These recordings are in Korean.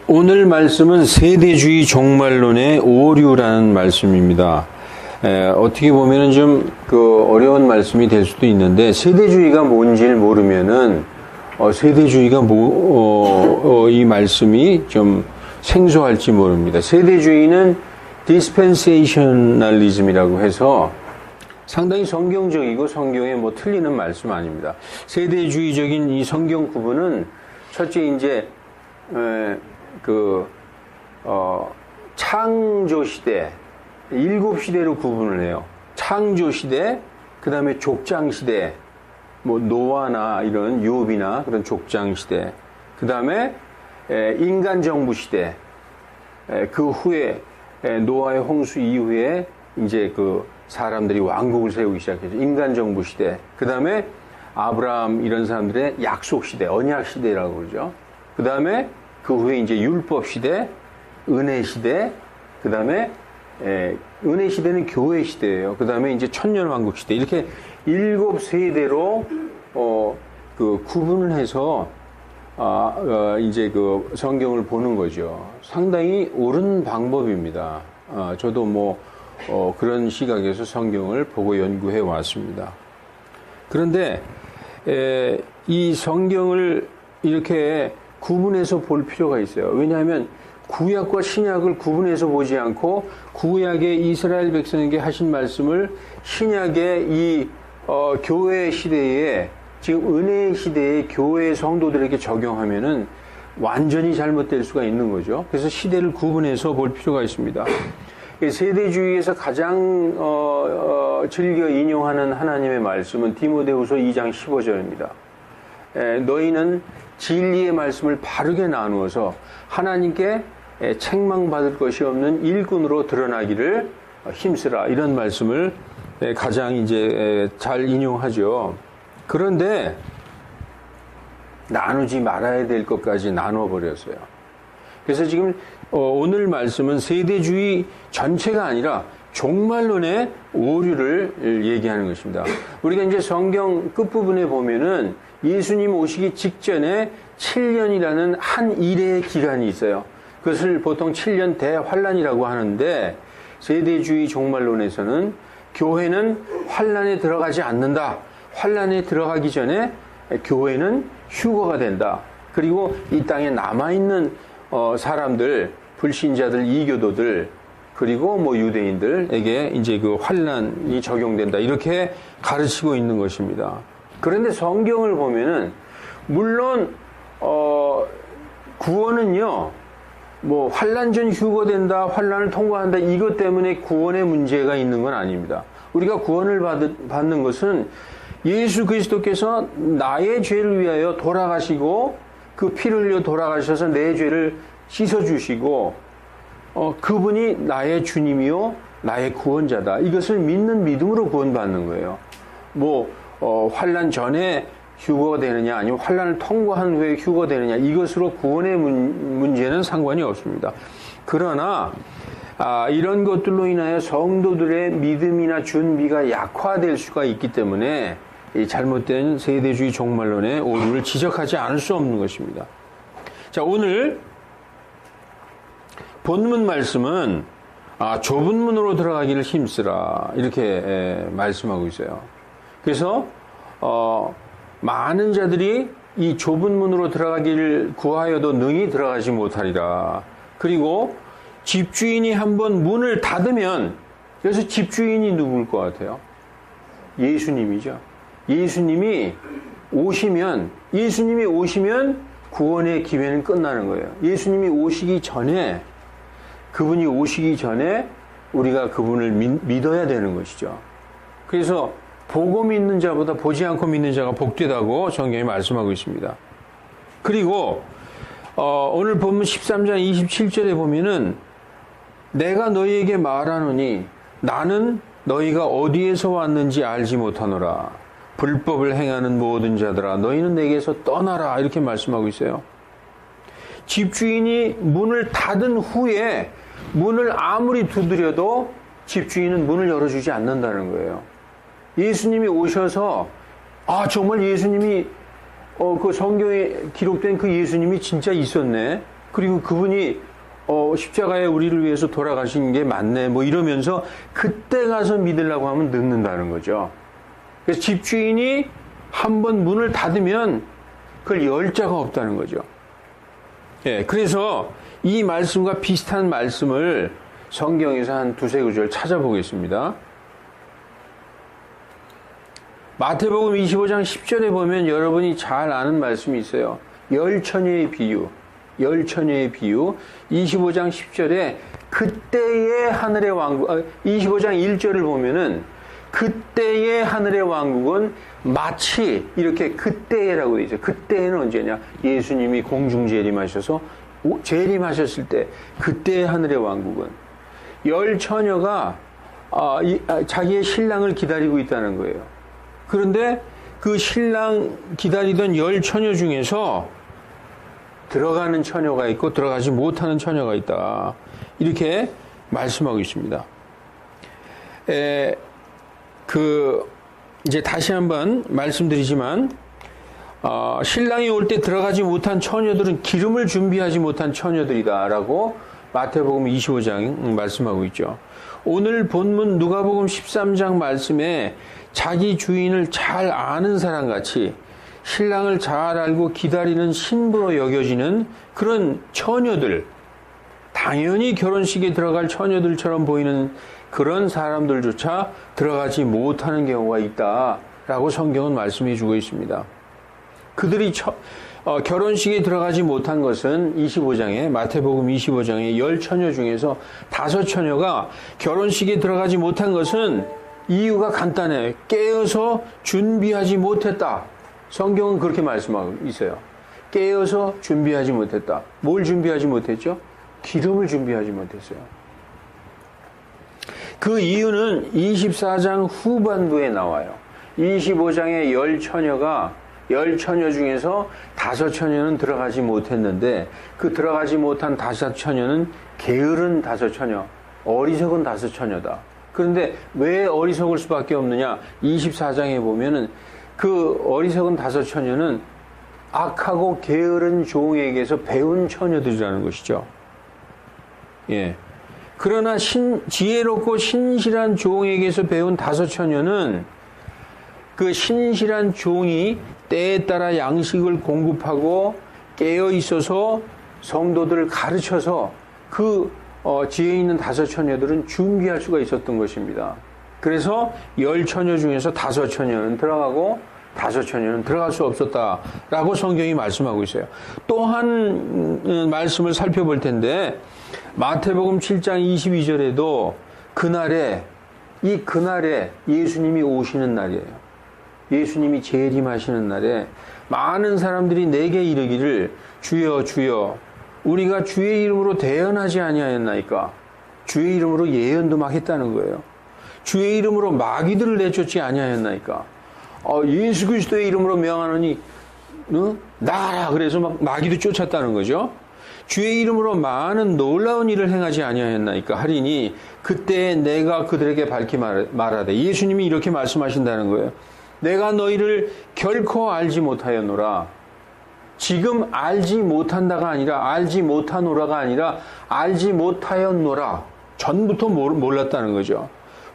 오늘 말씀은 세대주의 종말론의 오류라는 말씀입니다. 어떻게 보면은 좀 어려운 말씀이 될 수도 있는데, 세대주의가 뭔지를 모르면은 세대주의가 이 말씀이 좀 생소할지 모릅니다. 세대주의는 디스펜세이셔널리즘이라고 해서 상당히 성경적이고 성경에 틀리는 말씀 아닙니다. 세대주의적인 이 성경 구분은 첫째 이제 창조 시대, 7시대로 구분을 해요. 창조 시대, 그 다음에 족장 시대, 노아나 이런 욥이나 그런 족장 시대, 그 다음에 인간 정부 시대, 그 후에 노아의 홍수 이후에 이제 사람들이 왕국을 세우기 시작했죠. 인간 정부 시대, 그 다음에 아브라함 이런 사람들의 약속 시대, 언약 시대라고 그러죠. 그 다음에 그 후에 이제 율법 시대, 은혜 시대, 그 다음에 은혜 시대는 교회 시대예요. 그 다음에 이제 천년 왕국 시대, 이렇게 7세대로 구분을 해서 이제 성경을 보는 거죠. 상당히 옳은 방법입니다. 저도 그런 시각에서 성경을 보고 연구해 왔습니다. 그런데 이 성경을 이렇게 구분해서 볼 필요가 있어요. 왜냐하면 구약과 신약을 구분해서 보지 않고 구약의 이스라엘 백성에게 하신 말씀을 신약의 이 교회 시대에, 지금 은혜 시대의 교회 성도들에게 적용하면은 완전히 잘못될 수가 있는 거죠. 그래서 시대를 구분해서 볼 필요가 있습니다. 세대주의에서 가장 즐겨 인용하는 하나님의 말씀은 디모데후서 2장 15절입니다. 너희는 진리의 말씀을 바르게 나누어서 하나님께 책망받을 것이 없는 일꾼으로 드러나기를 힘쓰라, 이런 말씀을 가장 이제 잘 인용하죠. 그런데 나누지 말아야 될 것까지 나눠버렸어요. 그래서 지금 오늘 말씀은 세대주의 전체가 아니라 종말론의 오류를 얘기하는 것입니다. 우리가 이제 성경 끝부분에 보면은 예수님 오시기 직전에 7년이라는 한 일의 기간이 있어요. 그것을 보통 7년 대환란이라고 하는데, 세대주의 종말론에서는 교회는 환란에 들어가지 않는다. 환란에 들어가기 전에 교회는 휴거가 된다. 그리고 이 땅에 남아있는 사람들, 불신자들, 이교도들, 그리고 유대인들에게 이제 환란이 적용된다, 이렇게 가르치고 있는 것입니다. 그런데 성경을 보면은 물론 구원은요, 환란 전 휴거된다, 환란을 통과한다, 이것 때문에 구원의 문제가 있는 건 아닙니다. 우리가 구원을 받는 것은 예수 그리스도께서 나의 죄를 위하여 돌아가시고 그 피를 흘려 돌아가셔서 내 죄를 씻어주시고 그분이 나의 주님이요 나의 구원자다, 이것을 믿는 믿음으로 구원받는 거예요. 환란 전에 휴거되느냐 아니면 환란을 통과한 후에 휴거되느냐, 이것으로 구원의 문제는 상관이 없습니다. 그러나 이런 것들로 인하여 성도들의 믿음이나 준비가 약화될 수가 있기 때문에 이 잘못된 세대주의 종말론의 오류를 지적하지 않을 수 없는 것입니다. 자, 오늘 본문 말씀은 좁은 문으로 들어가기를 힘쓰라, 이렇게 말씀하고 있어요. 그래서 많은 자들이 이 좁은 문으로 들어가기를 구하여도 능히 들어가지 못하리라. 그리고 집주인이 한번 문을 닫으면, 그래서 집주인이 누구일 것 같아요? 예수님이죠. 예수님이 오시면 구원의 기회는 끝나는 거예요. 예수님이 오시기 전에, 그분이 오시기 전에 우리가 그분을 믿어야 되는 것이죠. 그래서 보고 믿는 자보다 보지 않고 믿는 자가 복되다고 성경이 말씀하고 있습니다. 그리고 오늘 본문 13장 27절에 보면은 내가 너희에게 말하노니 나는 너희가 어디에서 왔는지 알지 못하노라. 불법을 행하는 모든 자들아 너희는 내게서 떠나라, 이렇게 말씀하고 있어요. 집주인이 문을 닫은 후에 문을 아무리 두드려도 집주인은 문을 열어주지 않는다는 거예요. 예수님이 오셔서 정말 예수님이 그 성경에 기록된 그 예수님이 진짜 있었네, 그리고 그분이 십자가에 우리를 위해서 돌아가신 게 맞네. 뭐 이러면서 그때 가서 믿으려고 하면 늦는다는 거죠. 그래서 집주인이 한번 문을 닫으면 그걸 열 자가 없다는 거죠. 예, 그래서 이 말씀과 비슷한 말씀을 성경에서 한 두세 구절 찾아보겠습니다. 마태복음 25장 10절에 보면 여러분이 잘 아는 말씀이 있어요. 열 처녀의 비유. 25장 10절에 그때의 하늘의 왕국, 25장 1절을 보면은 그때의 하늘의 왕국은 마치 이렇게 그때라고 되어 있어요. 그때는 언제냐? 예수님이 공중 재림하셔서 재림하셨을 때 그때의 하늘의 왕국은 열 처녀가 자기의 신랑을 기다리고 있다는 거예요. 그런데 그 신랑 기다리던 열 처녀 중에서 들어가는 처녀가 있고 들어가지 못하는 처녀가 있다. 이렇게 말씀하고 있습니다. 이제 다시 한번 말씀드리지만, 신랑이 올 때 들어가지 못한 처녀들은 기름을 준비하지 못한 처녀들이다라고 마태복음 25장 말씀하고 있죠. 오늘 본문 누가복음 13장 말씀에 자기 주인을 잘 아는 사람 같이 신랑을 잘 알고 기다리는 신부로 여겨지는 그런 처녀들, 당연히 결혼식에 들어갈 처녀들처럼 보이는 그런 사람들조차 들어가지 못하는 경우가 있다라고 성경은 말씀해 주고 있습니다. 그들이 결혼식에 들어가지 못한 것은 25장에 마태복음 25장에 열 처녀 중에서 5처녀가 결혼식에 들어가지 못한 것은 이유가 간단해. 깨어서 준비하지 못했다. 성경은 그렇게 말씀하고 있어요. 깨어서 준비하지 못했다. 뭘 준비하지 못했죠? 기름을 준비하지 못했어요. 그 이유는 24장 후반부에 나와요. 25장의 열 처녀 중에서 5처녀는 들어가지 못했는데 그 들어가지 못한 5처녀는 게으른 5처녀, 어리석은 5처녀다. 그런데 왜 어리석을 수밖에 없느냐? 24장에 보면은 그 어리석은 5처녀는 악하고 게으른 종에게서 배운 처녀들이라는 것이죠. 예. 그러나 지혜롭고 신실한 종에게서 배운 5처녀는 그 신실한 종이 때에 따라 양식을 공급하고 깨어 있어서 성도들을 가르쳐서 그 지혜 있는 5처녀들은 준비할 수가 있었던 것입니다. 그래서 10처녀 중에서 5처녀는 들어가고 5처녀는 들어갈 수 없었다라고 성경이 말씀하고 있어요. 또 한 말씀을 살펴볼 텐데 마태복음 7장 22절에도 그날에 예수님이 오시는 날이에요. 예수님이 재림하시는 날에 많은 사람들이 내게 이르기를 주여 주여 우리가 주의 이름으로 대언하지 아니하였나이까. 주의 이름으로 예언도 막 했다는 거예요. 주의 이름으로 마귀들을 내쫓지 아니하였나이까. 예수 그리스도의 이름으로 명하노니 나가라. 그래서 막 마귀도 쫓았다는 거죠. 주의 이름으로 많은 놀라운 일을 행하지 아니하였나이까 하리니 그때 내가 그들에게 밝히 말하되 예수님이 이렇게 말씀하신다는 거예요. 내가 너희를 결코 알지 못하였노라. 지금 알지 못한다가 아니라 알지 못하노라가 아니라 알지 못하였노라. 전부터 몰랐다는 거죠.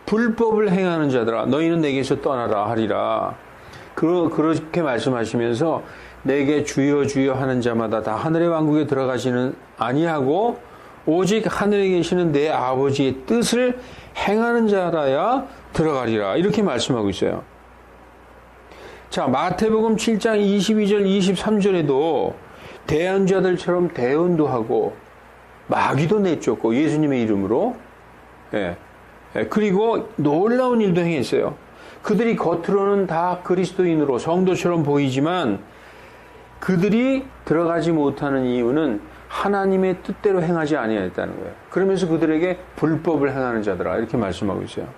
불법을 행하는 자들아 너희는 내게서 떠나라 하리라. 그렇게 말씀하시면서 내게 주여 주여 하는 자마다 다 하늘의 왕국에 들어가지는 아니하고 오직 하늘에 계시는 내 아버지의 뜻을 행하는 자라야 들어가리라. 이렇게 말씀하고 있어요. 자, 마태복음 7장 22절 23절에도 대언자들처럼 대언도 하고 마귀도 내쫓고 예수님의 이름으로 그리고 놀라운 일도 행했어요. 그들이 겉으로는 다 그리스도인으로 성도처럼 보이지만 그들이 들어가지 못하는 이유는 하나님의 뜻대로 행하지 아니하였다는 거예요. 그러면서 그들에게 불법을 행하는 자들아 이렇게 말씀하고 있어요.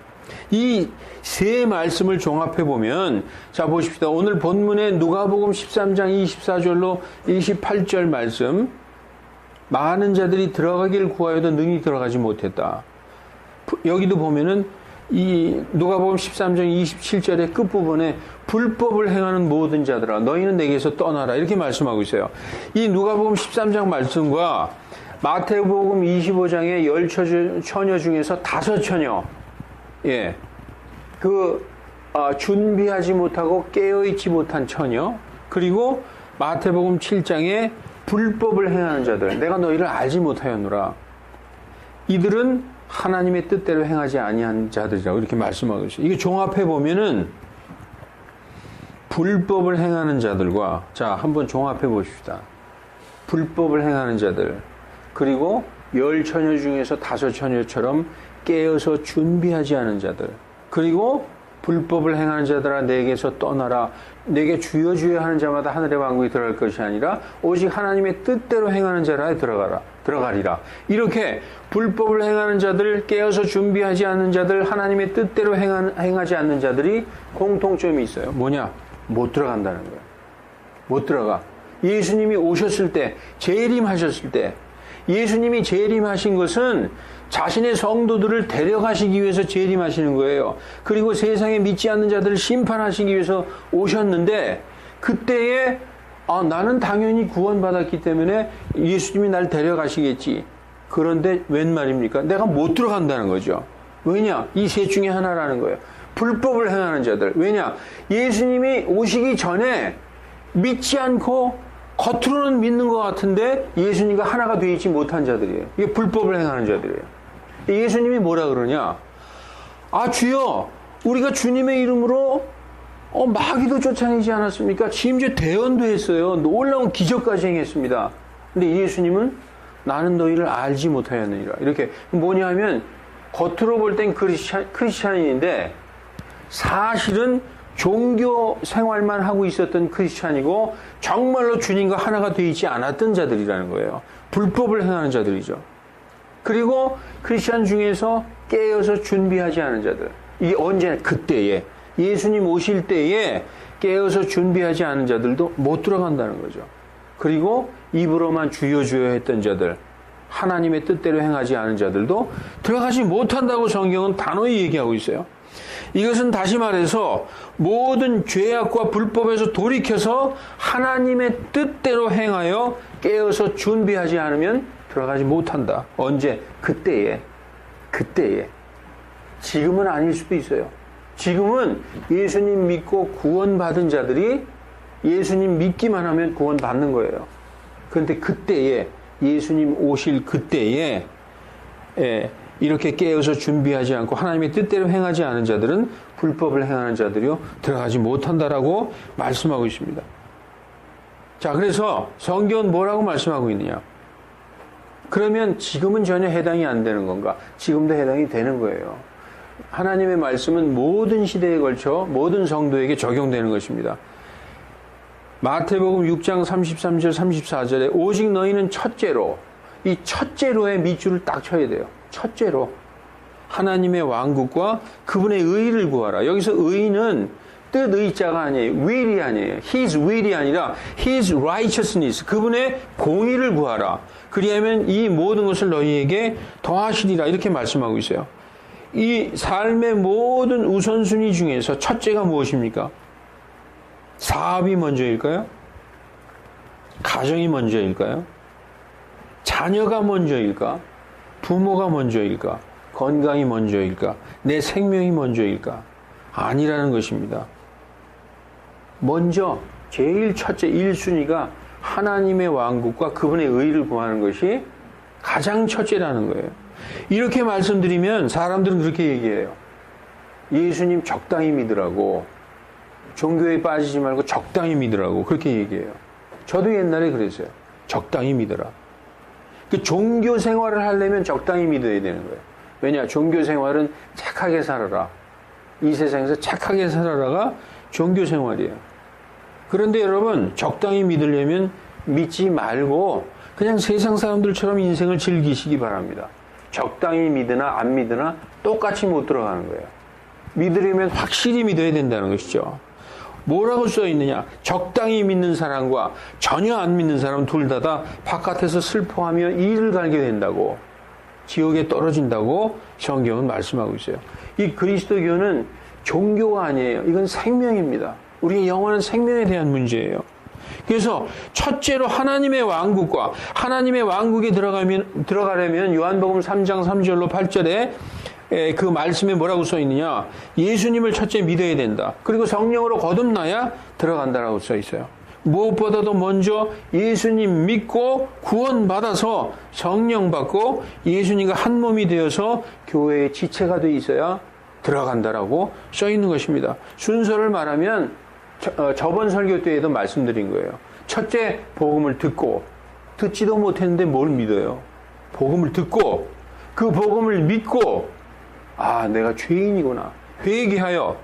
이 세 말씀을 종합해 보면 자 보십시다. 오늘 본문에 누가복음 13장 24절로 28절 말씀 많은 자들이 들어가기를 구하여도 능히 들어가지 못했다. 여기도 보면은 이 누가복음 13장 27절의 끝부분에 불법을 행하는 모든 자들아 너희는 내게서 떠나라 이렇게 말씀하고 있어요. 이 누가복음 13장 말씀과 마태복음 25장의 10처녀 중에서 5처녀 준비하지 못하고 깨어있지 못한 처녀, 그리고 마태복음 7장에 불법을 행하는 자들, 내가 너희를 알지 못하였노라. 이들은 하나님의 뜻대로 행하지 아니한 자들이라고 이렇게 말씀하고 있어요. 이게 종합해 보면은 불법을 행하는 자들과, 자, 한번 종합해 보십시다. 불법을 행하는 자들, 그리고 10처녀 중에서 5처녀처럼 깨어서 준비하지 않은 자들, 그리고 불법을 행하는 자들아 내게서 떠나라. 내게 주여 주여 하는 자마다 하늘의 왕국에 들어갈 것이 아니라 오직 하나님의 뜻대로 행하는 자라에 들어가리라. 이렇게 불법을 행하는 자들, 깨어서 준비하지 않는 자들, 하나님의 뜻대로 행하지 않는 자들이 공통점이 있어요. 뭐냐? 못 들어간다는 거예요. 못 들어가. 예수님이 오셨을 때, 재림하셨을 때, 예수님이 재림하신 것은 자신의 성도들을 데려가시기 위해서 재림하시는 거예요. 그리고 세상에 믿지 않는 자들을 심판하시기 위해서 오셨는데, 그때에 나는 당연히 구원받았기 때문에 예수님이 날 데려가시겠지. 그런데 웬 말입니까? 내가 못 들어간다는 거죠. 왜냐? 이 셋 중에 하나라는 거예요. 불법을 행하는 자들. 왜냐? 예수님이 오시기 전에 믿지 않고 겉으로는 믿는 것 같은데 예수님과 하나가 되어 있지 못한 자들이에요. 이게 불법을 행하는 자들이에요. 예수님이 뭐라 그러냐? 주여, 우리가 주님의 이름으로 마귀도 쫓아내지 않았습니까? 심지어 대언도 했어요. 놀라운 기적까지 행했습니다. 근데 예수님은 나는 너희를 알지 못하였느니라. 이렇게 뭐냐 하면 겉으로 볼 땐 크리스찬인데 사실은 종교 생활만 하고 있었던 크리스찬이고 정말로 주님과 하나가 되어 있지 않았던 자들이라는 거예요. 불법을 행하는 자들이죠. 그리고 크리스찬 중에서 깨어서 준비하지 않은 자들. 이게 언제? 그때에. 예수님 오실 때에 깨어서 준비하지 않은 자들도 못 들어간다는 거죠. 그리고 입으로만 주여 주여 했던 자들, 하나님의 뜻대로 행하지 않은 자들도 들어가지 못한다고 성경은 단호히 얘기하고 있어요. 이것은 다시 말해서 모든 죄악과 불법에서 돌이켜서 하나님의 뜻대로 행하여 깨어서 준비하지 않으면 들어가지 못한다. 언제? 그때에. 지금은 아닐 수도 있어요. 지금은 예수님 믿고 구원받은 자들이 예수님 믿기만 하면 구원받는 거예요. 그런데 그때에, 예수님 오실 그때에 이렇게 깨어서 준비하지 않고 하나님의 뜻대로 행하지 않은 자들은 불법을 행하는 자들이요 들어가지 못한다라고 말씀하고 있습니다. 자, 그래서 성경은 뭐라고 말씀하고 있느냐? 그러면 지금은 전혀 해당이 안 되는 건가? 지금도 해당이 되는 거예요. 하나님의 말씀은 모든 시대에 걸쳐 모든 성도에게 적용되는 것입니다. 마태복음 6장 33절 34절에 오직 너희는 첫째로, 이 첫째로의 밑줄을 딱 쳐야 돼요. 첫째로 하나님의 왕국과 그분의 의를 구하라. 여기서 의는 뜻 의자가 아니에요. will이 아니에요. his will이 아니라 his righteousness, 그분의 공의를 구하라. 그리하면 이 모든 것을 너희에게 더하시리라. 이렇게 말씀하고 있어요. 이 삶의 모든 우선순위 중에서 첫째가 무엇입니까? 사업이 먼저일까요? 가정이 먼저일까요? 자녀가 먼저일까? 부모가 먼저일까? 건강이 먼저일까? 내 생명이 먼저일까? 아니라는 것입니다. 먼저 제일 첫째 1순위가 하나님의 왕국과 그분의 의를 구하는 것이 가장 첫째라는 거예요. 이렇게 말씀드리면 사람들은 그렇게 얘기해요. 예수님 적당히 믿으라고, 종교에 빠지지 말고 적당히 믿으라고 그렇게 얘기해요. 저도 옛날에 그랬어요. 적당히 믿어라. 그 종교 생활을 하려면 적당히 믿어야 되는 거예요. 왜냐? 종교 생활은 착하게 살아라. 이 세상에서 착하게 살아라가 종교 생활이에요. 그런데 여러분, 적당히 믿으려면 믿지 말고 그냥 세상 사람들처럼 인생을 즐기시기 바랍니다. 적당히 믿으나 안 믿으나 똑같이 못 들어가는 거예요. 믿으려면 확실히 믿어야 된다는 것이죠. 뭐라고 써 있느냐? 적당히 믿는 사람과 전혀 안 믿는 사람 둘 다 바깥에서 슬퍼하며 이를 갈게 된다고, 지옥에 떨어진다고 성경은 말씀하고 있어요. 이 그리스도교는 종교가 아니에요. 이건 생명입니다. 우리의 영원한 생명에 대한 문제예요. 그래서 첫째로 하나님의 왕국과 하나님의 왕국에 들어가려면 요한복음 3장 3절로 8절에 그 말씀에 뭐라고 써 있느냐? 예수님을 첫째 믿어야 된다. 그리고 성령으로 거듭나야 들어간다라고 써 있어요. 무엇보다도 먼저 예수님 믿고 구원받아서 성령 받고 예수님과 한 몸이 되어서 교회의 지체가 돼 있어야 들어간다라고 써 있는 것입니다. 순서를 말하면 저번 설교 때에도 말씀드린 거예요. 첫째, 복음을 듣지도 못했는데 뭘 믿어요? 복음을 듣고 그 복음을 믿고 내가 죄인이구나 회개하여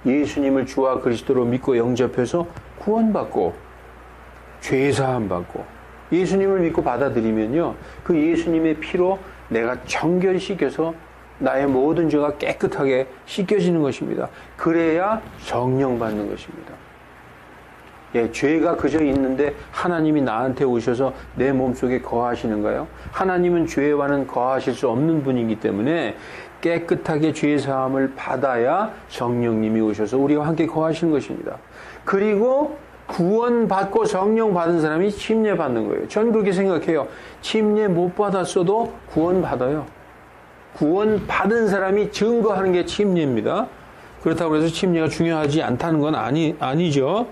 예수님을 주와 그리스도로 믿고 영접해서 구원받고 죄사함 받고 예수님을 믿고 받아들이면요, 그 예수님의 피로 내가 정결히 씻겨서 나의 모든 죄가 깨끗하게 씻겨지는 것입니다. 그래야 성령 받는 것입니다. 죄가 그저 있는데 하나님이 나한테 오셔서 내 몸속에 거하시는가요? 하나님은 죄와는 거하실 수 없는 분이기 때문에 깨끗하게 죄사함을 받아야 성령님이 오셔서 우리와 함께 거하시는 것입니다. 그리고 구원받고 성령 받은 사람이 침례 받는 거예요. 전 그렇게 생각해요. 침례 못 받았어도 구원받아요. 구원받은 사람이 증거하는 게 침례입니다. 그렇다고 해서 침례가 중요하지 않다는 건 아니죠.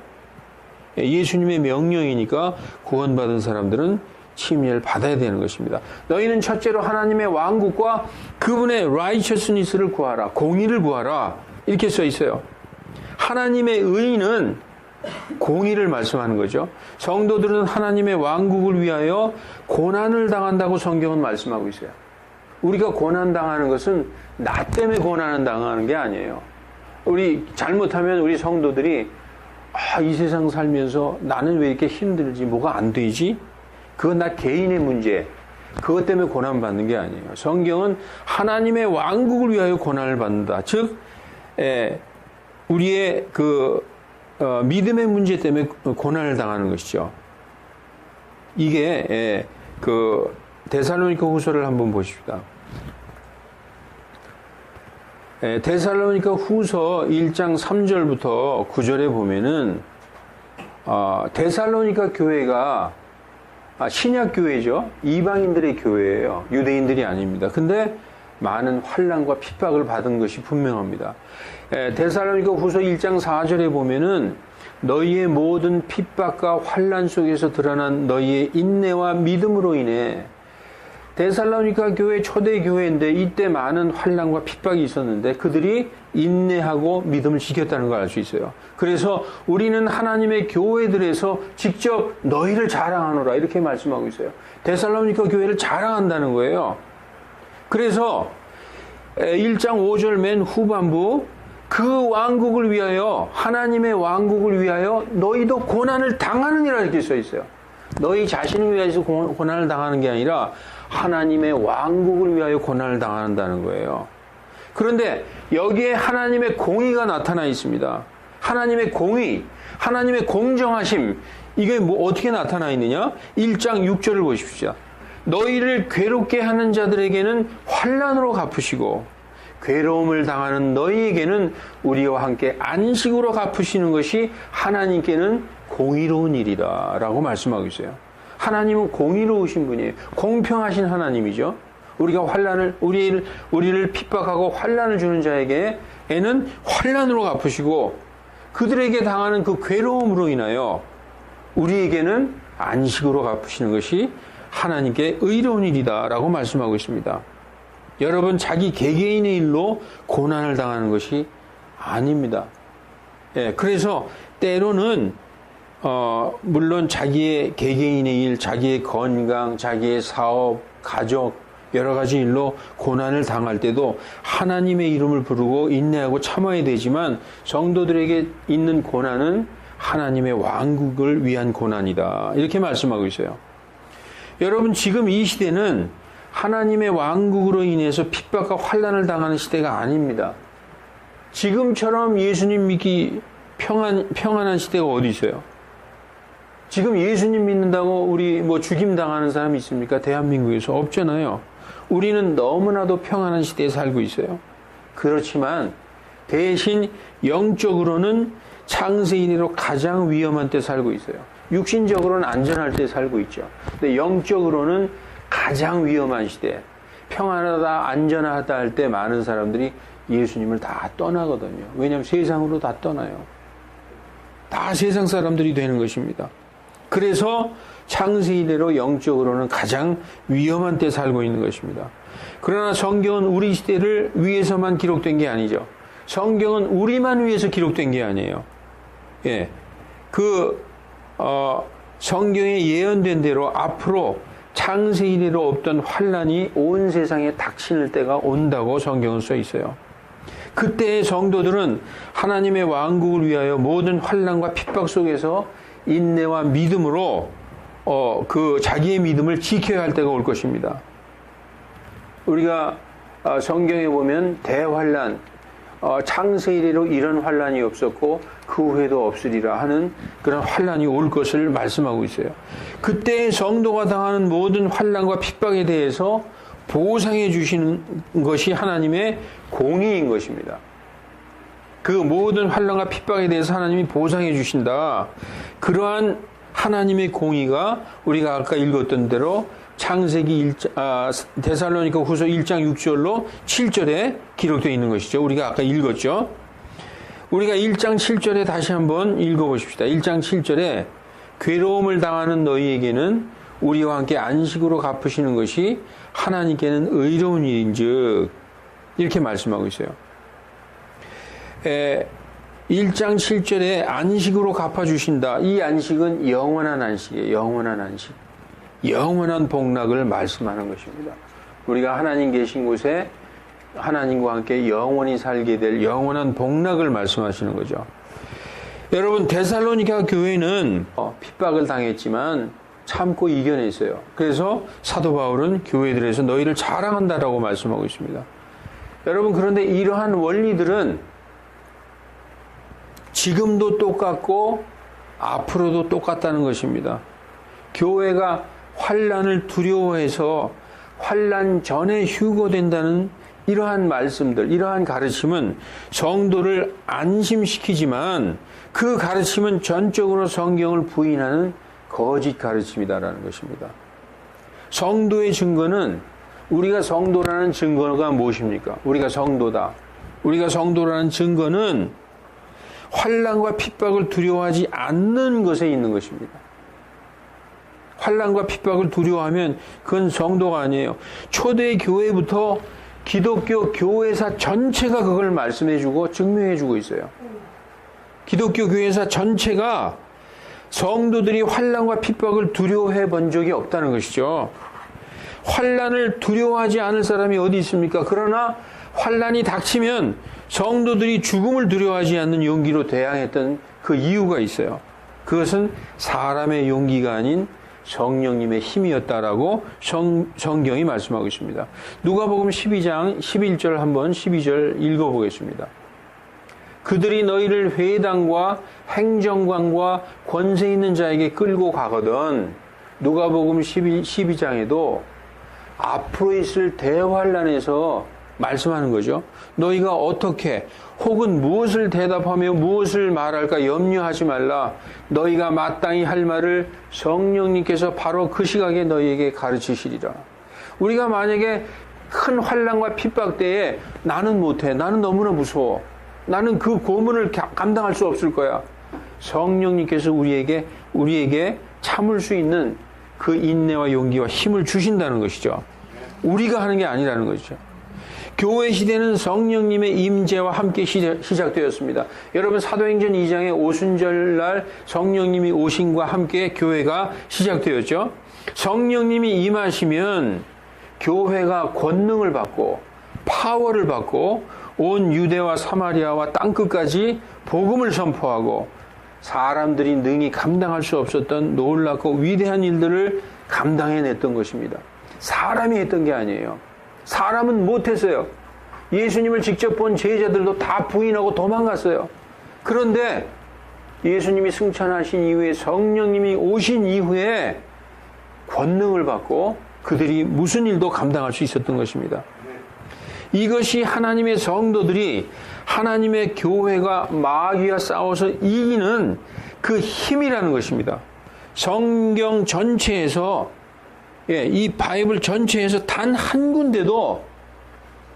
예수님의 명령이니까 구원받은 사람들은 침례를 받아야 되는 것입니다. 너희는 첫째로 하나님의 왕국과 그분의 righteousness를 구하라. 공의를 구하라. 이렇게 써 있어요. 하나님의 의는 공의를 말씀하는 거죠. 성도들은 하나님의 왕국을 위하여 고난을 당한다고 성경은 말씀하고 있어요. 우리가 고난당하는 것은 나 때문에 고난을 당하는 게 아니에요. 우리 잘못하면 우리 성도들이 이 세상 살면서 나는 왜 이렇게 힘들지? 뭐가 안 되지? 그건 나 개인의 문제. 그것 때문에 고난받는 게 아니에요. 성경은 하나님의 왕국을 위하여 고난을 받는다. 즉, 우리의 믿음의 문제 때문에 고난을 당하는 것이죠. 이게, 데살로니가 후서를 한번 보십시다. 데살로니가 후서 1장 3절부터 9절에 보면은, 데살로니가 교회가 신약 교회죠. 이방인들의 교회예요. 유대인들이 아닙니다. 근데 많은 환난과 핍박을 받은 것이 분명합니다. 데살로니가 후서 1장 4절에 보면은 너희의 모든 핍박과 환난 속에서 드러난 너희의 인내와 믿음으로 인해 데살로니가 교회 초대 교회인데 이때 많은 환난과 핍박이 있었는데 그들이 인내하고 믿음을 지켰다는 걸 알 수 있어요. 그래서 우리는 하나님의 교회들에서 직접 너희를 자랑하노라 이렇게 말씀하고 있어요. 데살로니가 교회를 자랑한다는 거예요. 그래서 1장 5절 맨 후반부 그 왕국을 위하여 하나님의 왕국을 위하여 너희도 고난을 당하느니라 이렇게 써 있어요. 너희 자신을 위해서 고난을 당하는 게 아니라 하나님의 왕국을 위하여 고난을 당한다는 거예요. 그런데 여기에 하나님의 공의가 나타나 있습니다. 하나님의 공의, 하나님의 공정하심, 이게 어떻게 나타나 있느냐? 1장 6절을 보십시오. 너희를 괴롭게 하는 자들에게는 환난으로 갚으시고 괴로움을 당하는 너희에게는 우리와 함께 안식으로 갚으시는 것이 하나님께는 공의로운 일이다 라고 말씀하고 있어요. 하나님은 공의로우신 분이에요. 공평하신 하나님이죠. 우리가 우리를 핍박하고 환난을 주는 자에게는 환난으로 갚으시고 그들에게 당하는 그 괴로움으로 인하여 우리에게는 안식으로 갚으시는 것이 하나님께 의로운 일이다 라고 말씀하고 있습니다. 여러분, 개개인의 일로 고난을 당하는 것이 아닙니다. 그래서 때로는 물론 자기의 개개인의 일, 자기의 건강, 자기의 사업, 가족 여러 가지 일로 고난을 당할 때도 하나님의 이름을 부르고 인내하고 참아야 되지만 성도들에게 있는 고난은 하나님의 왕국을 위한 고난이다. 이렇게 말씀하고 있어요. 여러분, 지금 이 시대는 하나님의 왕국으로 인해서 핍박과 환난을 당하는 시대가 아닙니다. 지금처럼 예수님 믿기 평안한 시대가 어디 있어요? 지금 예수님 믿는다고 우리 죽임 당하는 사람이 있습니까? 대한민국에서 없잖아요. 우리는 너무나도 평안한 시대에 살고 있어요. 그렇지만 대신 영적으로는 창세 이래로 가장 위험한 때 살고 있어요. 육신적으로는 안전할 때 살고 있죠. 근데 영적으로는 가장 위험한 시대, 평안하다, 안전하다 할 때 많은 사람들이 예수님을 다 떠나거든요. 왜냐하면 세상으로 다 떠나요. 다 세상 사람들이 되는 것입니다. 그래서 창세 이래로 영적으로는 가장 위험한 때 살고 있는 것입니다. 그러나 성경은 우리 시대를 위해서만 기록된 게 아니죠. 성경은 우리만 위해서 기록된 게 아니에요. 예. 성경에 예언된 대로 앞으로 창세 이래로 없던 환란이 온 세상에 닥칠 때가 온다고 성경은 써 있어요. 그때의 성도들은 하나님의 왕국을 위하여 모든 환란과 핍박 속에서 인내와 믿음으로 자기의 믿음을 지켜야 할 때가 올 것입니다. 우리가 성경에 보면 대환란, 창세 이래로 이런 환란이 없었고 그 후에도 없으리라 하는 그런 환란이 올 것을 말씀하고 있어요. 그때 성도가 당하는 모든 환란과 핍박에 대해서 보상해 주시는 것이 하나님의 공의인 것입니다. 그 모든 환란과 핍박에 대해서 하나님이 보상해 주신다. 그러한 하나님의 공의가 우리가 아까 읽었던 대로 창세기 데살로니가 후서 1장 6절로 7절에 기록되어 있는 것이죠. 우리가 아까 읽었죠. 우리가 1장 7절에 다시 한번 읽어보십시다. 1장 7절에 괴로움을 당하는 너희에게는 우리와 함께 안식으로 갚으시는 것이 하나님께는 의로운 일인즉 이렇게 말씀하고 있어요. 1장 7절에 안식으로 갚아주신다. 이 안식은 영원한 안식이에요. 영원한 안식. 영원한 복락을 말씀하는 것입니다. 우리가 하나님 계신 곳에 하나님과 함께 영원히 살게 될 영원한 복락을 말씀하시는 거죠. 여러분, 데살로니가 교회는 핍박을 당했지만 참고 이겨냈어요. 그래서 사도 바울은 교회들에서 너희를 자랑한다라고 말씀하고 있습니다. 여러분, 그런데 이러한 원리들은 지금도 똑같고 앞으로도 똑같다는 것입니다. 교회가 환란을 두려워해서 환란 전에 휴거된다는 이러한 말씀들, 이러한 가르침은 성도를 안심시키지만 그 가르침은 전적으로 성경을 부인하는 거짓 가르침이다라는 것입니다. 성도의 증거는 우리가 성도라는 증거가 무엇입니까? 우리가 성도다. 우리가 성도라는 증거는 환란과 핍박을 두려워하지 않는 것에 있는 것입니다. 환란과 핍박을 두려워하면 그건 성도가 아니에요. 초대 교회부터 기독교 교회사 전체가 그걸 말씀해주고 증명해주고 있어요. 기독교 교회사 전체가 성도들이 환란과 핍박을 두려워해 본 적이 없다는 것이죠. 환란을 두려워하지 않을 사람이 어디 있습니까? 그러나 환란이 닥치면 성도들이 죽음을 두려워하지 않는 용기로 대항했던 그 이유가 있어요. 그것은 사람의 용기가 아닌 성령님의 힘이었다라고 성경이 말씀하고 있습니다. 누가복음 12장 11절 한번 12절 읽어보겠습니다. 그들이 너희를 회당과 행정관과 권세 있는 자에게 끌고 가거든. 누가복음 12장에도 앞으로 있을 대환란에서 말씀하는 거죠. 너희가 어떻게 혹은 무엇을 대답하며 무엇을 말할까 염려하지 말라. 너희가 마땅히 할 말을 성령님께서 바로 그 시각에 너희에게 가르치시리라. 우리가 만약에 큰 환난과 핍박 때에 나는 못해, 나는 너무나 무서워, 나는 그 고문을 감당할 수 없을 거야. 성령님께서 우리에게 참을 수 있는 그 인내와 용기와 힘을 주신다는 것이죠. 우리가 하는 게 아니라는 것이죠. 교회 시대는 성령님의 임재와 함께 시작되었습니다. 여러분, 사도행전 2장의 오순절날 성령님이 오심과 함께 교회가 시작되었죠. 성령님이 임하시면 교회가 권능을 받고 파워를 받고 온 유대와 사마리아와 땅끝까지 복음을 선포하고 사람들이 능히 감당할 수 없었던 놀랍고 위대한 일들을 감당해냈던 것입니다. 사람이 했던 게 아니에요. 사람은 못했어요. 예수님을 직접 본 제자들도 다 부인하고 도망갔어요. 그런데 예수님이 승천하신 이후에 성령님이 오신 이후에 권능을 받고 그들이 무슨 일도 감당할 수 있었던 것입니다. 이것이 하나님의 성도들이 하나님의 교회가 마귀와 싸워서 이기는 그 힘이라는 것입니다. 성경 전체에서 이 바이블 전체에서 단 한 군데도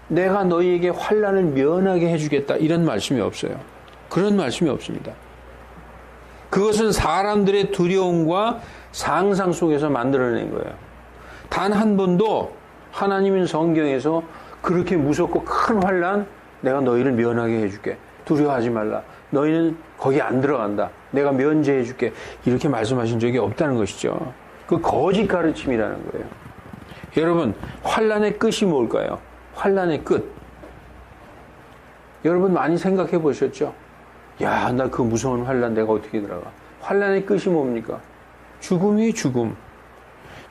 내가 너희에게 환난을 면하게 해주겠다 이런 말씀이 없어요. 그런 말씀이 없습니다. 그것은 사람들의 두려움과 상상 속에서 만들어낸 거예요. 단 한 번도 하나님은 성경에서 그렇게 무섭고 큰 환난 내가 너희를 면하게 해줄게. 두려워하지 말라. 너희는 거기 안 들어간다. 내가 면제해줄게. 이렇게 말씀하신 적이 없다는 것이죠. 그 거짓 가르침이라는 거예요. 여러분, 환난의 끝이 뭘까요? 환난의 끝. 여러분 많이 생각해 보셨죠? 야, 나 그 무서운 환난 내가 어떻게 들어가? 환난의 끝이 뭡니까? 죽음이에요, 죽음.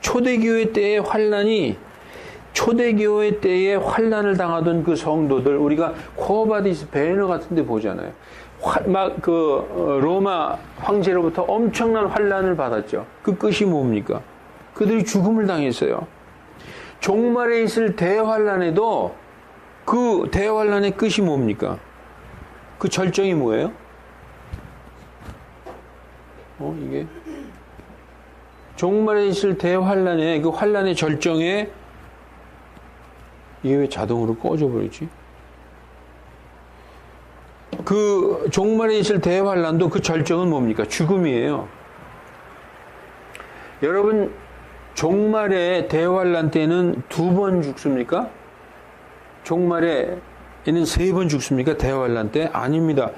초대교회 때의 환난이 초대교회 때에 환난을 당하던 그 성도들 우리가 코어바디스 배너 같은 데 보잖아요. 로마 황제로부터 엄청난 환난을 받았죠. 그 끝이 뭡니까? 그들이 죽음을 당했어요. 종말에 있을 대환난에도 그 대환난의 끝이 뭡니까? 그 절정이 뭐예요? 이게 종말에 있을 대환난에 그 환난의 절정에 이게 왜 자동으로 꺼져버리지? 그 종말에 있을 대환난도 그 절정은 뭡니까? 죽음이에요. 여러분, 종말의 대환난 때는 2번 죽습니까? 종말에는 3번 죽습니까? 대환난 때? 아닙니다.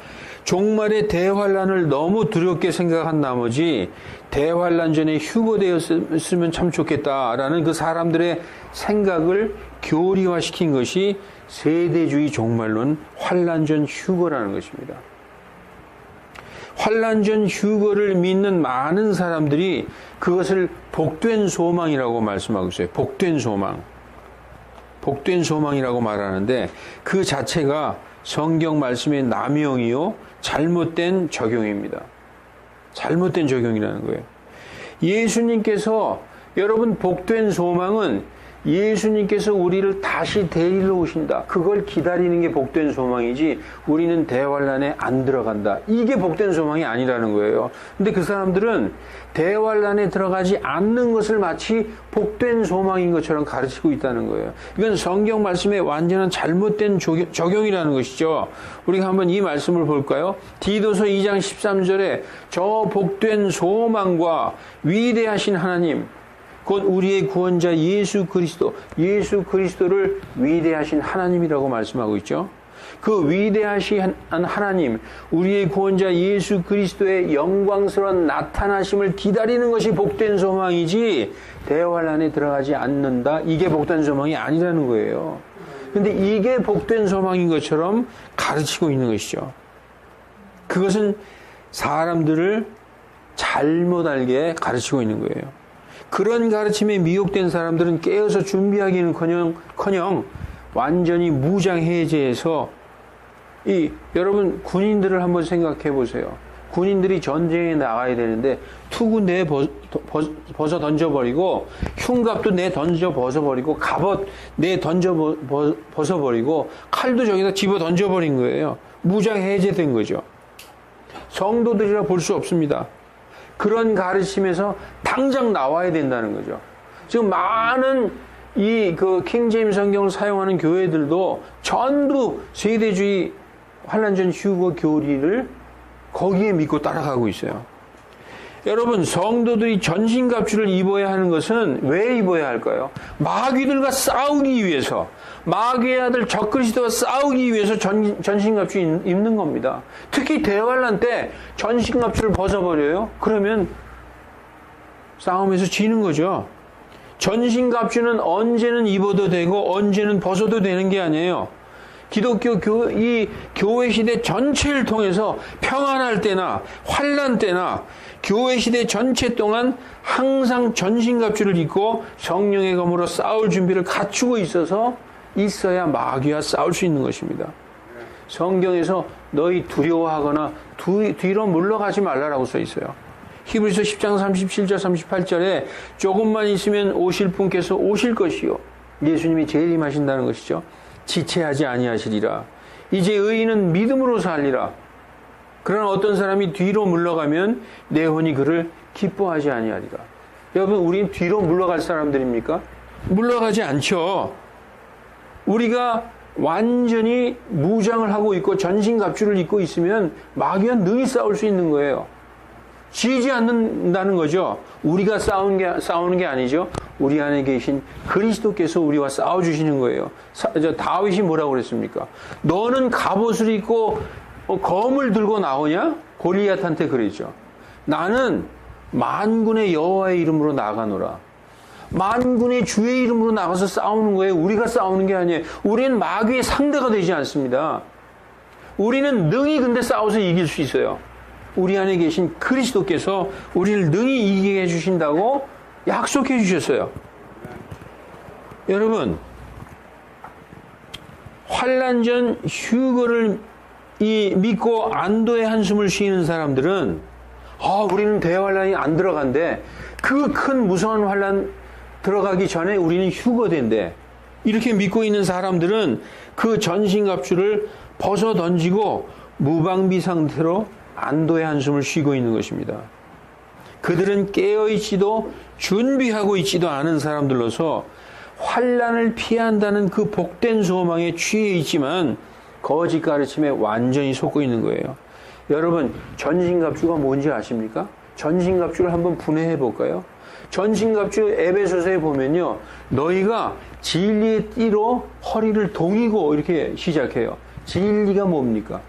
종말의 대환난을 너무 두렵게 생각한 나머지 대환난 전에 휴거되었으면 참 좋겠다라는 그 사람들의 생각을 교리화시킨 것이 세대주의 종말론 환난 전 휴거라는 것입니다. 환난 전 휴거를 믿는 많은 사람들이 그것을 복된 소망이라고 말씀하고 있어요. 복된 소망. 복된 소망이라고 말하는데 그 자체가 성경 말씀의 남용이요 잘못된 적용입니다. 잘못된 적용이라는 거예요. 예수님께서 여러분 복된 소망은 예수님께서 우리를 다시 데리러 오신다. 그걸 기다리는 게 복된 소망이지 우리는 대환난에 안 들어간다. 이게 복된 소망이 아니라는 거예요. 근데 그 사람들은 대환난에 들어가지 않는 것을 마치 복된 소망인 것처럼 가르치고 있다는 거예요. 이건 성경 말씀의 완전한 잘못된 적용이라는 것이죠. 우리가 한번 이 말씀을 볼까요? 디도서 2장 13절에 저 복된 소망과 위대하신 하나님 곧 우리의 구원자 예수 그리스도를 위대하신 하나님이라고 말씀하고 있죠. 그 위대하신 하나님, 우리의 구원자 예수 그리스도의 영광스러운 나타나심을 기다리는 것이 복된 소망이지 대환난에 들어가지 않는다. 이게 복된 소망이 아니라는 거예요. 그런데 이게 복된 소망인 것처럼 가르치고 있는 것이죠. 그것은 사람들을 잘못 알게 가르치고 있는 거예요. 그런 가르침에 미혹된 사람들은 깨어서 준비하기는커녕 완전히 무장해제해서 여러분 군인들을 한번 생각해 보세요. 군인들이 전쟁에 나가야 되는데 투구 내 벗어 던져버리고 흉갑도 내 던져 벗어버리고 갑옷 내 던져 벗어버리고 칼도 저기다 집어 던져버린 거예요. 무장해제된 거죠. 성도들이라 볼 수 없습니다. 그런 가르침에서 당장 나와야 된다는 거죠. 지금 많은 그 킹제임스 성경을 사용하는 교회들도 전부 세대주의 환난 전 휴거 교리를 거기에 믿고 따라가고 있어요. 여러분, 성도들이 전신갑주를 입어야 하는 것은 왜 입어야 할까요? 마귀들과 싸우기 위해서, 마귀의 아들 적그리스도와 싸우기 위해서 전신갑주 입는 겁니다. 특히 대환난 때 전신갑주를 벗어버려요. 그러면 싸움에서 지는 거죠. 전신갑주는 언제는 입어도 되고 언제는 벗어도 되는 게 아니에요. 기독교 이 교회 시대 전체를 통해서 평안할 때나 환난 때나 교회 시대 전체 동안 항상 전신갑주를 입고 성령의 검으로 싸울 준비를 갖추고 있어야 마귀와 싸울 수 있는 것입니다. 성경에서 너희 두려워하거나 뒤로 물러가지 말라라고 써 있어요. 히브리서 10장 37절 38절에 조금만 있으면 오실 분께서 오실 것이요. 예수님이 재림하신다는 것이죠. 지체하지 아니하시리라. 이제 의인은 믿음으로 살리라. 그러나 어떤 사람이 뒤로 물러가면 내 혼이 그를 기뻐하지 아니하리라. 여러분, 우리는 뒤로 물러갈 사람들입니까? 물러가지 않죠. 우리가 완전히 무장을 하고 있고 전신갑주를 입고 있으면 마귀와 능히 싸울 수 있는 거예요. 지지 않는다는 거죠. 우리가 싸우는 게 아니죠. 우리 안에 계신 그리스도께서 우리와 싸워주시는 거예요. 다윗이 뭐라고 그랬습니까? 너는 갑옷을 입고 검을 들고 나오냐? 골리앗한테 그랬죠. 나는 만군의 여호와의 이름으로 나가노라. 만군의 주의 이름으로 나가서 싸우는 거예요. 우리가 싸우는 게 아니에요. 우리는 마귀의 상대가 되지 않습니다. 우리는 능히 근데 싸워서 이길 수 있어요. 우리 안에 계신 그리스도께서 우리를 능히 이기게 해주신다고 약속해 주셨어요. 여러분, 환난 전 휴거를 믿고 안도의 한숨을 쉬는 사람들은 우리는 대환란이 안 들어간대. 그 큰 무서운 환란 들어가기 전에 우리는 휴거된대. 이렇게 믿고 있는 사람들은 그 전신갑주를 벗어 던지고 무방비 상태로 안도의 한숨을 쉬고 있는 것입니다. 그들은 깨어있지도 준비하고 있지도 않은 사람들로서 환난을 피한다는 그 복된 소망에 취해 있지만 거짓 가르침에 완전히 속고 있는 거예요. 여러분, 전신갑주가 뭔지 아십니까? 전신갑주를 한번 분해해 볼까요? 전신갑주 에베소서에 보면요, 너희가 진리의 띠로 허리를 동이고 이렇게 시작해요. 진리가 뭡니까?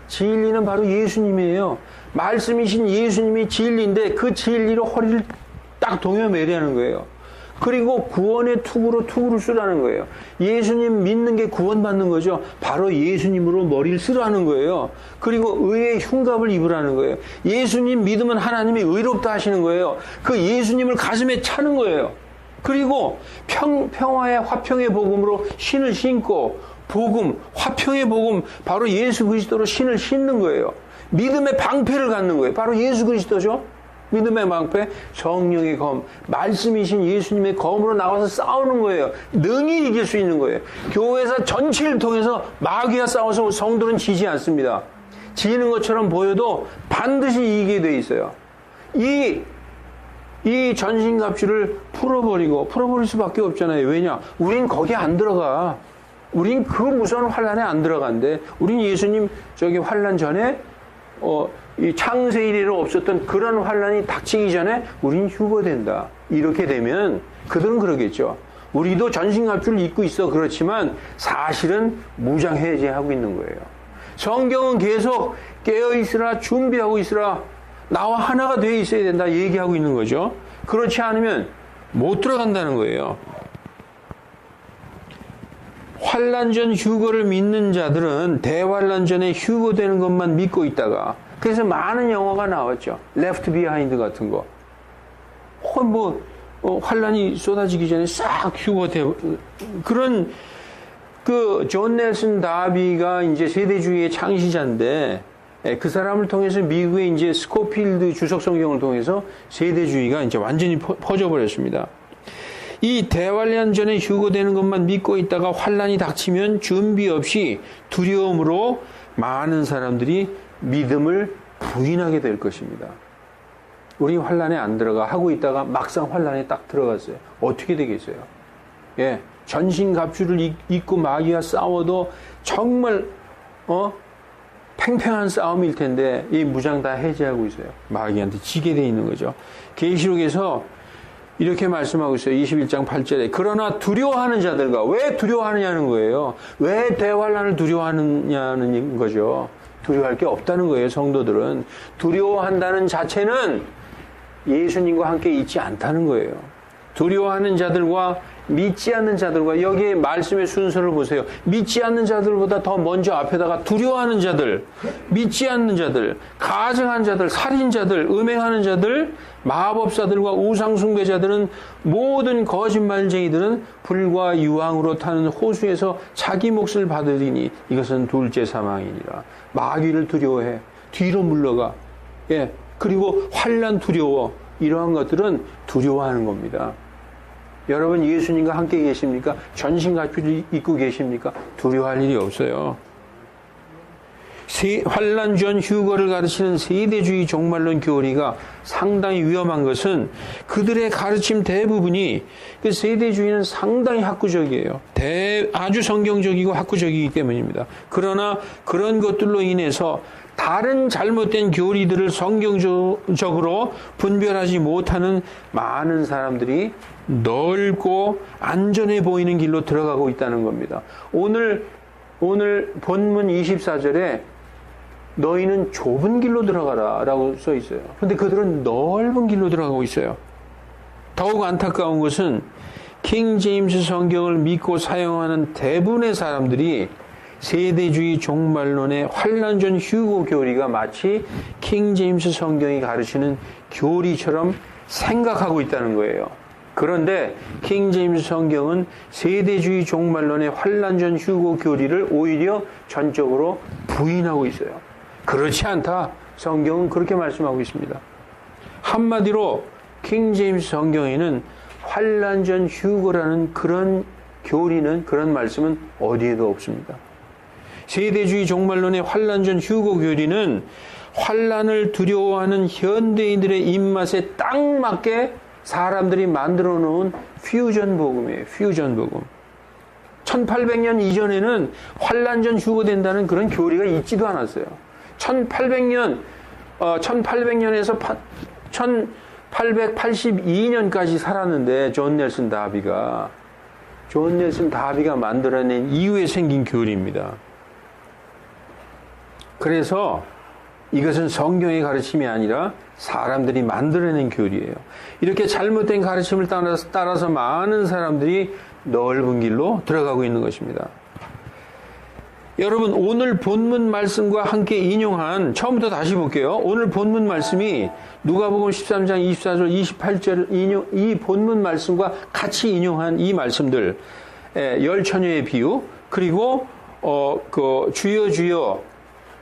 진리는 바로 예수님이에요. 말씀이신 예수님이 진리인데 그 진리로 허리를 딱 동여 매라는 거예요. 그리고 구원의 투구를 쓰라는 거예요. 예수님 믿는 게 구원받는 거죠. 바로 예수님으로 머리를 쓰라는 거예요. 그리고 의의 흉갑을 입으라는 거예요. 예수님 믿으면 하나님이 의롭다 하시는 거예요. 그 예수님을 가슴에 차는 거예요. 그리고 평화의 화평의 복음으로 신을 신고 복음, 화평의 복음, 바로 예수 그리스도로 신을 신는 거예요. 믿음의 방패를 갖는 거예요. 바로 예수 그리스도죠. 믿음의 방패, 성령의 검, 말씀이신 예수님의 검으로 나가서 싸우는 거예요. 능히 이길 수 있는 거예요. 교회에서 전체를 통해서 마귀와 싸워서 성도는 지지 않습니다. 지는 것처럼 보여도 반드시 이기게 돼 있어요. 이 전신갑주를 풀어버릴 수밖에 없잖아요. 왜냐? 우린 거기에 안 들어가. 우린 그 무서운 환란에 안 들어간대. 우린 예수님 환란 전에 이 창세 이래로 없었던 그런 환란이 닥치기 전에 우린 휴거된다. 이렇게 되면 그들은 그러겠죠. 우리도 전신갑주를 입고 있어. 그렇지만 사실은 무장해제하고 있는 거예요. 성경은 계속 깨어있으라, 준비하고 있으라, 나와 하나가 되어 있어야 된다 얘기하고 있는 거죠. 그렇지 않으면 못 들어간다는 거예요. 환난 전 휴거를 믿는 자들은 대환난 전에 휴거되는 것만 믿고 있다가, 그래서 많은 영화가 나왔죠. Left Behind 같은 거. 환란이 쏟아지기 전에 싹 휴거돼. 그런, 존 넬슨 다비가 이제 세대주의의 창시자인데, 그 사람을 통해서 미국의 이제 스코필드 주석 성경을 통해서 세대주의가 이제 완전히 퍼져버렸습니다. 이 대환란 전에 휴거되는 것만 믿고 있다가 환란이 닥치면 준비 없이 두려움으로 많은 사람들이 믿음을 부인하게 될 것입니다. 우리 환란에 안 들어가 하고 있다가 막상 환란에 딱 들어갔어요. 어떻게 되겠어요? 예, 전신갑주를 입고 마귀와 싸워도 정말 팽팽한 싸움일 텐데 이 무장 다 해제하고 있어요. 마귀한테 지게 돼 있는 거죠. 계시록에서 이렇게 말씀하고 있어요. 21장 8절에. 그러나 두려워하는 자들과, 왜 두려워하느냐는 거예요. 왜 대환란을 두려워하느냐는 거죠. 두려워할 게 없다는 거예요. 성도들은. 두려워한다는 자체는 예수님과 함께 있지 않다는 거예요. 두려워하는 자들과 믿지 않는 자들과, 여기에 말씀의 순서를 보세요. 믿지 않는 자들보다 더 먼저 앞에다가 두려워하는 자들, 믿지 않는 자들, 가증한 자들, 살인자들, 음행하는 자들, 마법사들과 우상숭배자들은, 모든 거짓말쟁이들은 불과 유황으로 타는 호수에서 자기 몫을 받으리니 이것은 둘째 사망이니라. 마귀를 두려워해. 뒤로 물러가. 예. 그리고 환난 두려워. 이러한 것들은 두려워하는 겁니다. 여러분 예수님과 함께 계십니까? 전신 갖추 입고 계십니까? 두려워할 일이 없어요. 환란 전 휴거를 가르치는 세대주의 종말론 교리가 상당히 위험한 것은 그들의 가르침 대부분이 그 세대주의는 상당히 학구적이에요. 아주 성경적이고 학구적이기 때문입니다. 그러나 그런 것들로 인해서 다른 잘못된 교리들을 성경적으로 분별하지 못하는 많은 사람들이 넓고 안전해 보이는 길로 들어가고 있다는 겁니다. 오늘 본문 24절에 너희는 좁은 길로 들어가라 라고 써 있어요. 그런데 그들은 넓은 길로 들어가고 있어요. 더욱 안타까운 것은 킹 제임스 성경을 믿고 사용하는 대부분의 사람들이 세대주의 종말론의 환란 전 휴거 교리가 마치 킹 제임스 성경이 가르치는 교리처럼 생각하고 있다는 거예요. 그런데 킹 제임스 성경은 세대주의 종말론의 환란 전 휴거 교리를 오히려 전적으로 부인하고 있어요. 그렇지 않다. 성경은 그렇게 말씀하고 있습니다. 한마디로 킹 제임스 성경에는 환란 전 휴거라는 그런 교리는, 그런 말씀은 어디에도 없습니다. 세대주의 종말론의 환란 전 휴거 교리는 환란을 두려워하는 현대인들의 입맛에 딱 맞게 사람들이 만들어 놓은 퓨전 복음이에요. 퓨전 복음. 1800년 이전에는 환란 전 휴거된다는 그런 교리가 있지도 않았어요. 1800년에서 1882년까지 살았는데 존 넬슨 다비가 만들어낸 이후에 생긴 교리입니다. 그래서 이것은 성경의 가르침이 아니라 사람들이 만들어낸 교리예요. 이렇게 잘못된 가르침을 따라서 많은 사람들이 넓은 길로 들어가고 있는 것입니다. 여러분, 오늘 본문 말씀과 함께 인용한, 처음부터 다시 볼게요. 오늘 본문 말씀이 누가복음 13장 24절 28절 이 본문 말씀과 같이 인용한 이 말씀들, 열 처녀의 비유, 그리고 주여 주여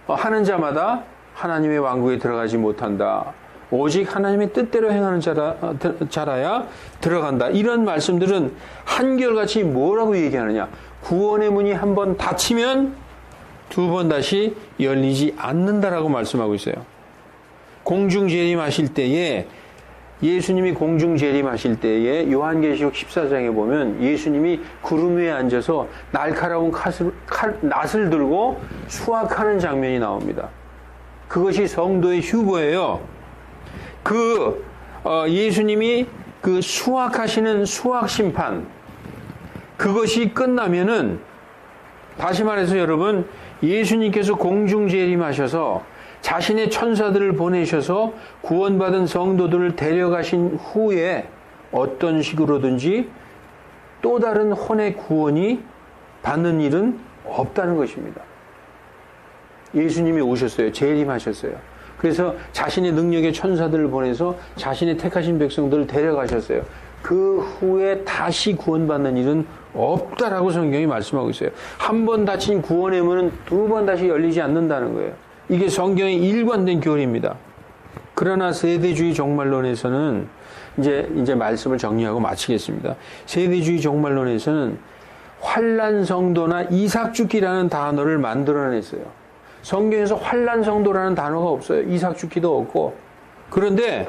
하는 자마다 하나님의 왕국에 들어가지 못한다. 오직 하나님의 뜻대로 행하는 자라야 들어간다. 이런 말씀들은 한결같이 뭐라고 얘기하느냐? 구원의 문이 한 번 닫히면 두 번 다시 열리지 않는다라고 말씀하고 있어요. 공중 재림하실 때에, 예수님이 공중 재림하실 때에 요한계시록 14장에 보면 예수님이 구름 위에 앉아서 날카로운 낫을 들고 수확하는 장면이 나옵니다. 그것이 성도의 휴거예요. 예수님이 그 수확하시는 수확 심판, 그것이 끝나면은, 다시 말해서 여러분, 예수님께서 공중 재림하셔서 자신의 천사들을 보내셔서 구원받은 성도들을 데려가신 후에 어떤 식으로든지 또 다른 혼의 구원이 받는 일은 없다는 것입니다. 예수님이 오셨어요. 재림하셨어요. 그래서 자신의 능력의 천사들을 보내서 자신의 택하신 백성들을 데려가셨어요. 그 후에 다시 구원받는 일은 없다라고 성경이 말씀하고 있어요. 한 번 닫힌 구원의 문은 두 번 다시 열리지 않는다는 거예요. 이게 성경의 일관된 교리입니다. 그러나 세대주의 종말론에서는 이제 말씀을 정리하고 마치겠습니다. 세대주의 종말론에서는 환란 성도나 이삭 죽기라는 단어를 만들어냈어요. 성경에서 환란 성도라는 단어가 없어요. 이삭 죽기도 없고. 그런데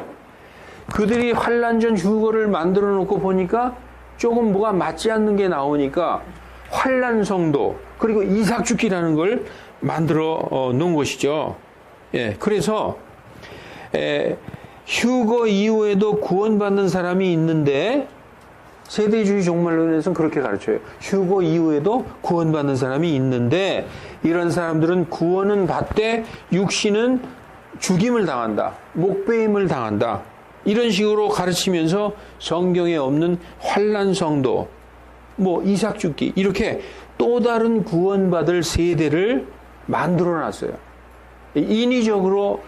그들이 환란 전 휴거를 만들어 놓고 보니까 조금 뭐가 맞지 않는 게 나오니까 환란 성도 그리고 이삭 죽기라는 걸 만들어 놓은 것이죠. 예, 그래서 휴거 이후에도 구원받는 사람이 있는데 세대주의 종말론에서는 그렇게 가르쳐요. 휴거 이후에도 구원받는 사람이 있는데 이런 사람들은 구원은 받되 육신은 죽임을 당한다. 목배임을 당한다. 이런 식으로 가르치면서 성경에 없는 환란 성도, 이삭 죽기, 이렇게 또 다른 구원받을 세대를 만들어 놨어요. 인위적으로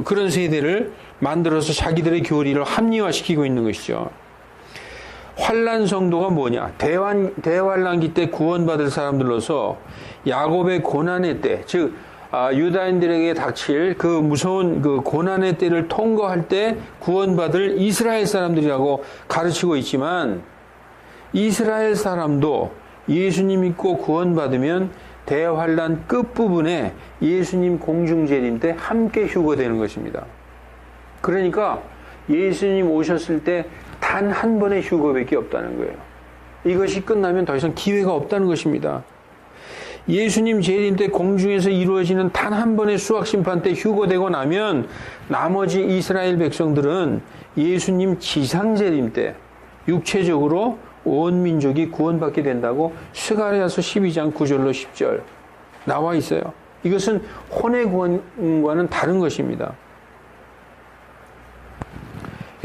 그런 세대를 만들어서 자기들의 교리를 합리화시키고 있는 것이죠. 환란 성도가 뭐냐? 대환란기 때 구원받을 사람들로서 야곱의 고난의 때, 즉 유다인들에게 닥칠 그 무서운 그 고난의 때를 통과할 때 구원받을 이스라엘 사람들이라고 가르치고 있지만 이스라엘 사람도 예수님 믿고 구원받으면 대환란 끝부분에 예수님 공중재림 때 함께 휴거되는 것입니다. 그러니까 예수님 오셨을 때 단 한 번의 휴거밖에 없다는 거예요. 이것이 끝나면 더 이상 기회가 없다는 것입니다. 예수님 재림 때 공중에서 이루어지는 단 한 번의 수학심판 때 휴거되고 나면 나머지 이스라엘 백성들은 예수님 지상재림 때 육체적으로 온 민족이 구원받게 된다고 스가랴서 12장 9절로 10절 나와 있어요. 이것은 혼의 구원과는 다른 것입니다.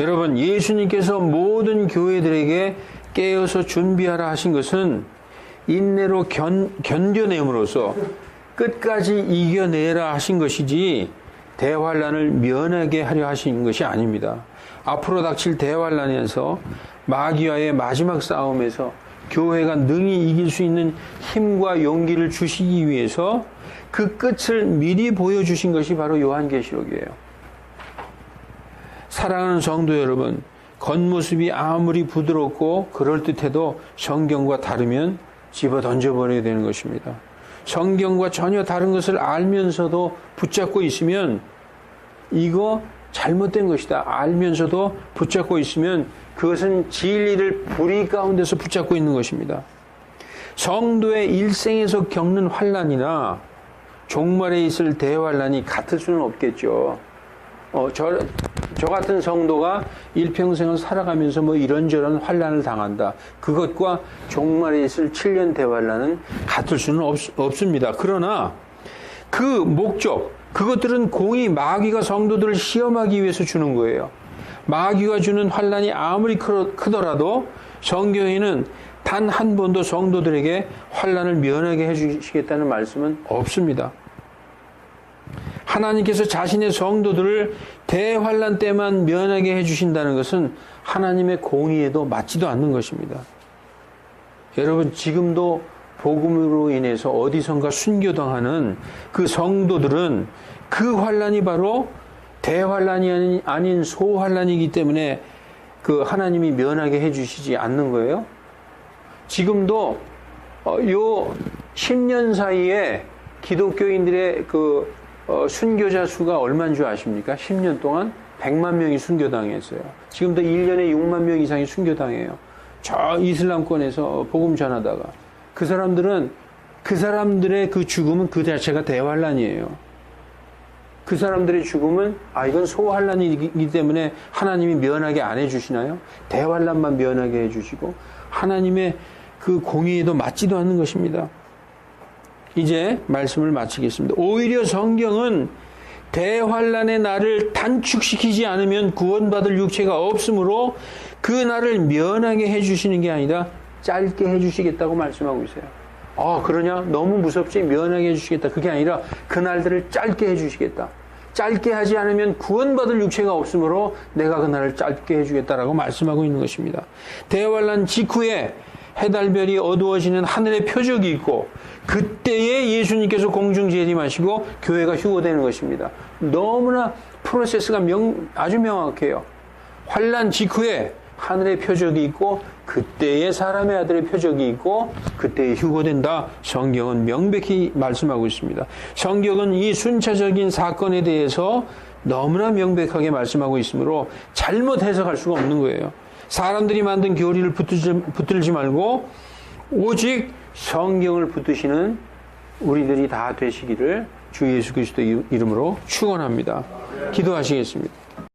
여러분, 예수님께서 모든 교회들에게 깨어서 준비하라 하신 것은 인내로 견뎌냄으로써 끝까지 이겨내라 하신 것이지 대환란을 면하게 하려 하신 것이 아닙니다. 앞으로 닥칠 대환란에서 마귀와의 마지막 싸움에서 교회가 능히 이길 수 있는 힘과 용기를 주시기 위해서 그 끝을 미리 보여주신 것이 바로 요한계시록이에요. 사랑하는 성도 여러분, 겉모습이 아무리 부드럽고 그럴듯해도 성경과 다르면 집어 던져버려야 되는 것입니다. 성경과 전혀 다른 것을 알면서도 붙잡고 있으면 이거 잘못된 것이다 알면서도 붙잡고 있으면 그것은 진리를 불의 가운데서 붙잡고 있는 것입니다. 성도의 일생에서 겪는 환난이나 종말에 있을 대환난이 같을 수는 없겠죠. 저 같은 성도가 일평생을 살아가면서 뭐 이런저런 환난을 당한다. 그것과 종말에 있을 7년 대환난은 같을 수는 없습니다. 그러나 그 목적, 그것들은 공의 마귀가 성도들을 시험하기 위해서 주는 거예요. 마귀가 주는 환난이 아무리 크더라도 성경에는 단 한 번도 성도들에게 환난을 면하게 해주시겠다는 말씀은 없습니다. 하나님께서 자신의 성도들을 대환난 때만 면하게 해주신다는 것은 하나님의 공의에도 맞지도 않는 것입니다. 여러분, 지금도 복음으로 인해서 어디선가 순교당하는 그 성도들은 그 환난이 바로 대환난이 아닌 소환난이기 때문에 그 하나님이 면하게 해주시지 않는 거예요. 지금도 요 10년 사이에 기독교인들의 순교자 수가 얼마인 줄 아십니까? 10년 동안 100만 명이 순교당했어요. 지금도 1년에 6만 명 이상이 순교당해요. 저 이슬람권에서 복음 전하다가 그 사람들의 그 죽음은 그 자체가 대환난이에요. 그 사람들의 죽음은 이건 소환난이기 때문에 하나님이 면하게 안 해주시나요? 대환난만 면하게 해주시고 하나님의 그 공의에도 맞지도 않는 것입니다. 이제 말씀을 마치겠습니다. 오히려 성경은 대환난의 날을 단축시키지 않으면 구원받을 육체가 없으므로 그 날을 면하게 해주시는 게 아니라 짧게 해주시겠다고 말씀하고 있어요. 그러냐? 너무 무섭지? 면하게 해주시겠다. 그게 아니라 그 날들을 짧게 해주시겠다. 짧게 하지 않으면 구원받을 육체가 없으므로 내가 그 날을 짧게 해주겠다라고 말씀하고 있는 것입니다. 대환난 직후에 해달별이 어두워지는 하늘의 표적이 있고 그때에 예수님께서 공중 재림하시고 교회가 휴거되는 것입니다. 너무나 프로세스가 아주 명확해요. 환난 직후에 하늘의 표적이 있고 그때에 사람의 아들의 표적이 있고 그때에 휴거된다. 성경은 명백히 말씀하고 있습니다. 성경은 이 순차적인 사건에 대해서 너무나 명백하게 말씀하고 있으므로 잘못 해석할 수가 없는 거예요. 사람들이 만든 교리를 붙들지 말고 오직 성경을 붙드시는 우리들이 다 되시기를 주 예수 그리스도 이름으로 축원합니다. 기도하시겠습니다.